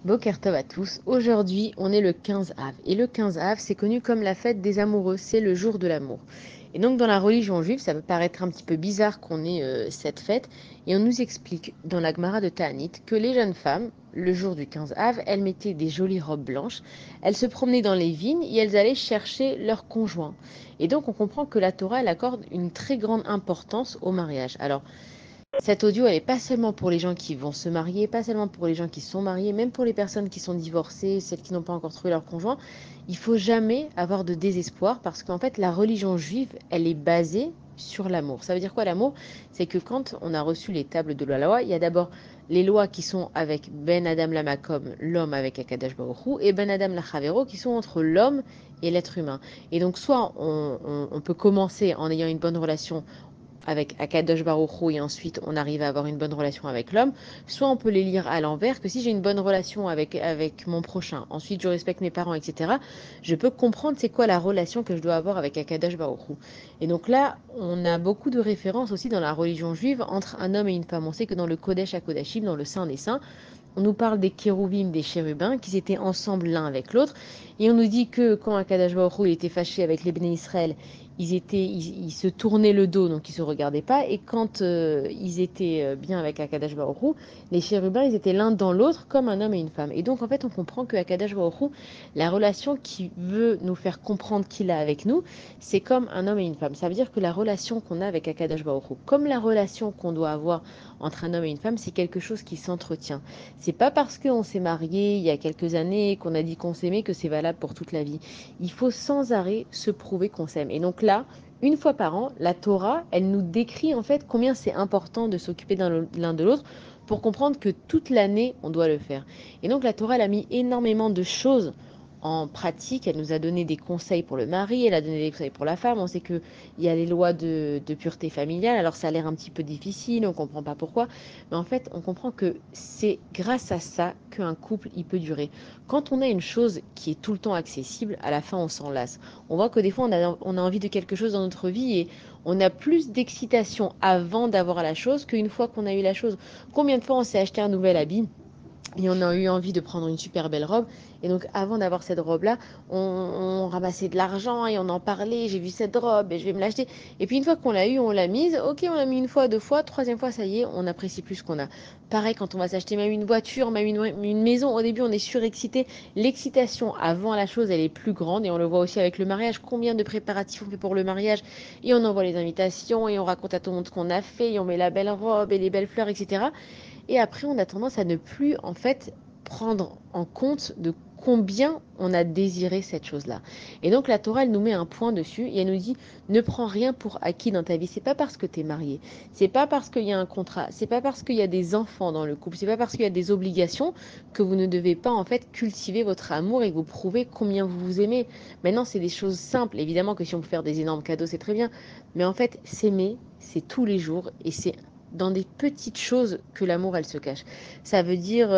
Boker Tov à tous. Aujourd'hui, on est le 15 Av. Et le 15 Av, c'est connu comme la fête des amoureux. C'est le jour de l'amour. Et donc, dans la religion juive, ça peut paraître un petit peu bizarre qu'on ait cette fête. Et on nous explique dans la Gemara de Ta'anit que les jeunes femmes, le jour du 15 Av, elles mettaient des jolies robes blanches. Elles se promenaient dans les vignes et elles allaient chercher leur conjoint. Et donc, on comprend que la Torah, elle accorde une très grande importance au mariage. Alors, cet audio, elle n'est pas seulement pour les gens qui vont se marier, pas seulement pour les gens qui sont mariés, même pour les personnes qui sont divorcées, celles qui n'ont pas encore trouvé leur conjoint. Il faut jamais avoir de désespoir parce qu'en fait, la religion juive, elle est basée sur l'amour. Ça veut dire quoi l'amour? C'est que quand on a reçu les tables de la loi, il y a d'abord les lois qui sont avec Ben Adam Lamakom, l'homme avec Akadash Baruch Hu, et Ben Adam Lachavero, qui sont entre l'homme et l'être humain. Et donc, soit on peut commencer en ayant une bonne relation avec Akadosh Baruch Hu et ensuite on arrive à avoir une bonne relation avec l'homme, soit on peut les lire à l'envers, que si j'ai une bonne relation avec mon prochain, ensuite je respecte mes parents, etc., je peux comprendre c'est quoi la relation que je dois avoir avec Akadosh Baruch Hu. Et donc là, on a beaucoup de références aussi dans la religion juive entre un homme et une femme. On sait que dans le Kodesh HaKodashim, dans le Saint des Saints, on nous parle des kérouvim, des chérubins, qui étaient ensemble l'un avec l'autre. Et on nous dit que quand Akadosh Baruch Hu était fâché avec les Béné Israël, ils se tournaient le dos, donc ils ne se regardaient pas. Et quand ils étaient bien avec Akadosh Baruch Hu, les chérubins, ils étaient l'un dans l'autre comme un homme et une femme. Et donc, en fait, on comprend que Akadosh Baruch Hu, la relation qu'il veut nous faire comprendre qu'il a avec nous, c'est comme un homme et une femme. Ça veut dire que la relation qu'on a avec Akadosh Baruch Hu, comme la relation qu'on doit avoir entre un homme et une femme, c'est quelque chose qui s'entretient. C'est pas parce qu'on s'est marié il y a quelques années, qu'on a dit qu'on s'aimait, que c'est valable pour toute la vie. Il faut sans arrêt se prouver qu'on s'aime. Et donc là, une fois par an, la Torah, elle nous décrit en fait combien c'est important de s'occuper l'un de l'autre pour comprendre que toute l'année, on doit le faire. Et donc la Torah, elle a mis énormément de choses en pratique. Elle nous a donné des conseils pour le mari, elle a donné des conseils pour la femme. On sait qu'il y a les lois de pureté familiale. Alors ça a l'air un petit peu difficile, on ne comprend pas pourquoi. Mais en fait, on comprend que c'est grâce à ça qu'un couple, il peut durer. Quand on a une chose qui est tout le temps accessible, à la fin, on s'en lasse. On voit que des fois, on a envie de quelque chose dans notre vie et on a plus d'excitation avant d'avoir la chose qu'une fois qu'on a eu la chose. Combien de fois on s'est acheté un nouvel habit et on a eu envie de prendre une super belle robe. Et donc, avant d'avoir cette robe-là, on ramassait de l'argent et on en parlait. J'ai vu cette robe et je vais me l'acheter. Et puis, une fois qu'on l'a eu, on l'a mise. Ok, on l'a mis une fois, deux fois. Troisième fois, ça y est, on apprécie plus ce qu'on a. Pareil, quand on va s'acheter même une voiture, même une maison, au début, on est surexcité. L'excitation avant la chose, elle est plus grande. Et on le voit aussi avec le mariage. Combien de préparatifs on fait pour le mariage? Et on envoie les invitations et on raconte à tout le monde ce qu'on a fait. Et on met la belle robe et les belles fleurs, etc. Et après, on a tendance à ne plus, en fait, prendre en compte de combien on a désiré cette chose-là. Et donc, la Torah, elle nous met un point dessus et elle nous dit, ne prends rien pour acquis dans ta vie. C'est pas parce que tu es marié, c'est pas parce qu'il y a un contrat, c'est pas parce qu'il y a des enfants dans le couple, c'est pas parce qu'il y a des obligations que vous ne devez pas, en fait, cultiver votre amour et vous prouver combien vous vous aimez. Maintenant, c'est des choses simples. Évidemment que si on peut faire des énormes cadeaux, c'est très bien. Mais en fait, s'aimer, c'est tous les jours et c'est dans des petites choses que l'amour, elle se cache. Ça veut dire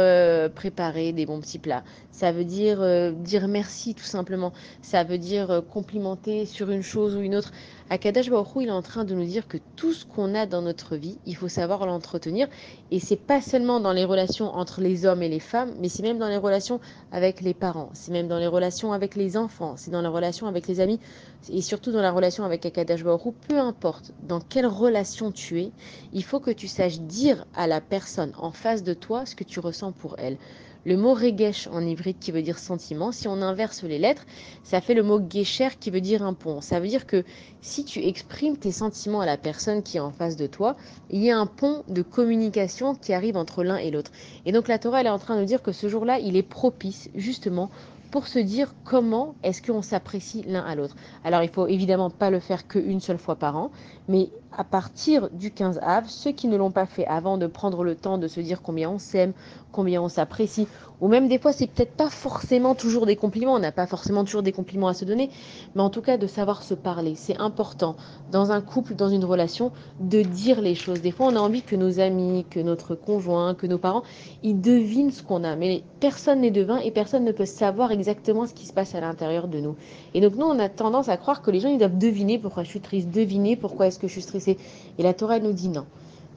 préparer des bons petits plats. Ça veut dire dire merci tout simplement. Ça veut dire complimenter sur une chose ou une autre. Akadash Baruch Hu, il est en train de nous dire que tout ce qu'on a dans notre vie, il faut savoir l'entretenir. Et c'est pas seulement dans les relations entre les hommes et les femmes, mais c'est même dans les relations avec les parents. C'est même dans les relations avec les enfants. C'est dans les relations avec les amis. Et surtout dans la relation avec Akadash Baruch Hu. Peu importe dans quelle relation tu es, il faut que tu saches dire à la personne en face de toi ce que tu ressens pour elle. Le mot regesh en hybride qui veut dire sentiment, si on inverse les lettres, ça fait le mot gesher qui veut dire un pont. Ça veut dire que si tu exprimes tes sentiments à la personne qui est en face de toi, il y a un pont de communication qui arrive entre l'un et l'autre. Et donc la Torah, elle est en train de dire que ce jour-là, il est propice justement pour se dire comment est-ce qu'on s'apprécie l'un à l'autre. Alors il faut évidemment pas le faire qu'une seule fois par an, mais à partir du 15 Av, ceux qui ne l'ont pas fait avant de prendre le temps de se dire combien on s'aime, combien on s'apprécie, ou même des fois c'est peut-être pas forcément toujours des compliments, on n'a pas forcément toujours des compliments à se donner, mais en tout cas de savoir se parler, c'est important dans un couple, dans une relation, de dire les choses. Des fois on a envie que nos amis, que notre conjoint, que nos parents, ils devinent ce qu'on a, mais personne n'est devin et personne ne peut savoir exactement ce qui se passe à l'intérieur de nous. Et donc nous on a tendance à croire que les gens ils doivent deviner pourquoi je suis triste, deviner pourquoi est-ce que je suis stressée. Et la Torah nous dit non.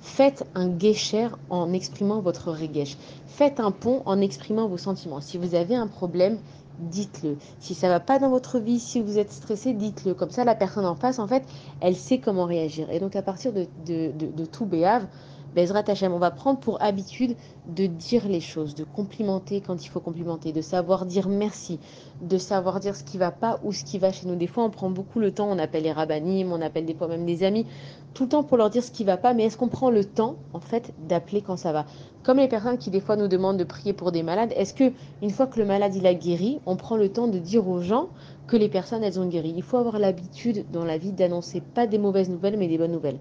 Faites un guécher en exprimant votre regesh. Faites un pont en exprimant vos sentiments. Si vous avez un problème, dites-le. Si ça ne va pas dans votre vie, si vous êtes stressé, dites-le. Comme ça, la personne en face, en fait, elle sait comment réagir. Et donc, à partir de tout Béhav, Bezrat Hachem, on va prendre pour habitude de dire les choses, de complimenter quand il faut complimenter, de savoir dire merci, de savoir dire ce qui ne va pas ou ce qui va chez nous. Des fois, on prend beaucoup le temps, on appelle les rabbinim, on appelle des fois même des amis, tout le temps pour leur dire ce qui ne va pas, mais est-ce qu'on prend le temps, en fait, d'appeler quand ça va? Comme les personnes qui, des fois, nous demandent de prier pour des malades, est-ce que une fois que le malade, il a guéri, on prend le temps de dire aux gens que les personnes, elles ont guéri? Il faut avoir l'habitude dans la vie d'annoncer pas des mauvaises nouvelles, mais des bonnes nouvelles.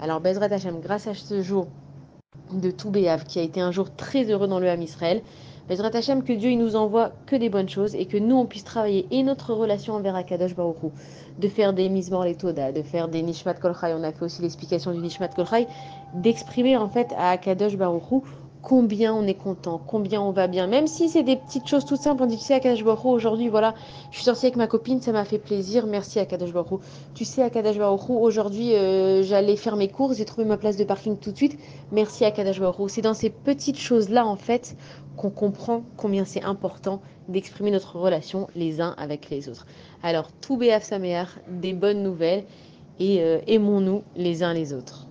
Alors, Bezrat Hachem, grâce à ce jour de tout Béhav, qui a été un jour très heureux dans le Ham Israël, Bezrat Hachem, que Dieu il nous envoie que des bonnes choses et que nous, on puisse travailler et notre relation envers Akadosh Baruch Hu, de faire des Mizmor les Toda, de faire des Nishmat Kol Chai, on a fait aussi l'explication du Nishmat Kol Chai, d'exprimer en fait à Akadosh Baruch Hu combien on est content, combien on va bien, même si c'est des petites choses toutes simples. On dit, tu sais, Akadosh Baruch Hu, aujourd'hui, voilà, je suis sortie avec ma copine, ça m'a fait plaisir, merci Akadosh Baruch Hu. Tu sais, Akadosh Baruch Hu, aujourd'hui, j'allais faire mes courses, j'ai trouvé ma place de parking tout de suite, merci Akadosh Baruch Hu. C'est dans ces petites choses-là, en fait, qu'on comprend combien c'est important d'exprimer notre relation les uns avec les autres. Alors, tout Béaf Saméar, des bonnes nouvelles, et aimons-nous les uns les autres.